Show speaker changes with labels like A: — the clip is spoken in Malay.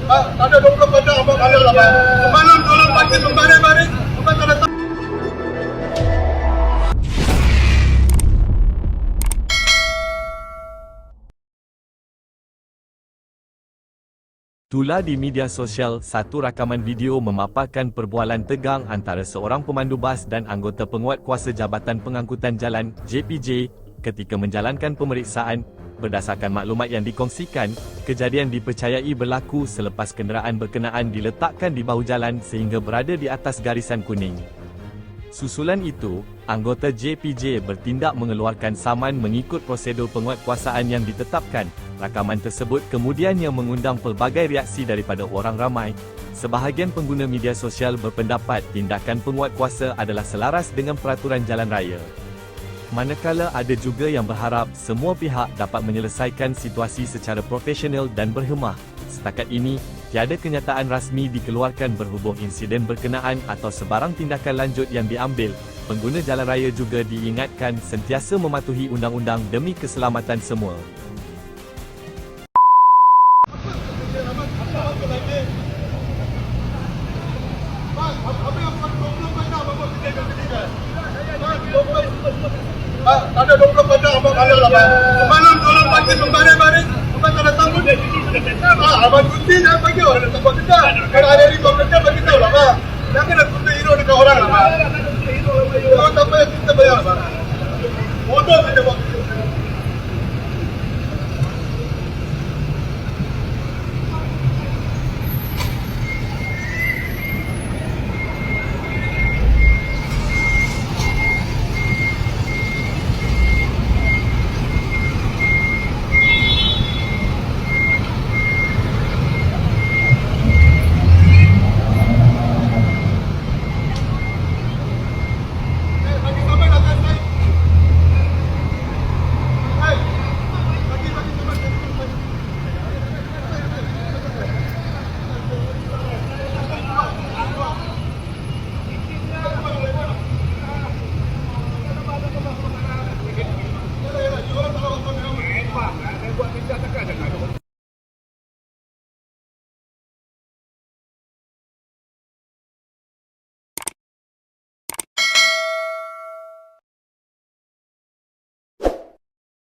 A: Ada 20 benda abang ada lah bang. Semalam tolong pagi membaring-baring, abang tak datang.
B: Tular di media sosial, satu rakaman video memaparkan perbualan tegang antara seorang pemandu bas dan anggota penguatkuasa Jabatan Pengangkutan Jalan (JPJ) ketika menjalankan pemeriksaan. Berdasarkan maklumat yang dikongsikan, kejadian dipercayai berlaku selepas kenderaan berkenaan diletakkan di bahu jalan sehingga berada di atas garisan kuning. Susulan itu, anggota JPJ bertindak mengeluarkan saman mengikut prosedur penguatkuasaan yang ditetapkan. Rakaman tersebut kemudiannya mengundang pelbagai reaksi daripada orang ramai. Sebahagian pengguna media sosial berpendapat tindakan penguatkuasa adalah selaras dengan peraturan jalan raya. Manakala ada juga yang berharap semua pihak dapat menyelesaikan situasi secara profesional dan berhemah. Setakat ini, tiada kenyataan rasmi dikeluarkan berhubung insiden berkenaan atau sebarang tindakan lanjut yang diambil. Pengguna jalan raya juga diingatkan sentiasa mematuhi undang-undang demi keselamatan semua.
A: Ada 20 benda abang ada lah bang. Semalam tolong pagi membaring-baring, abang tak datang pun. Abang cuti dah pagi orang datang buat kerja. Kalau hari ni buat kerja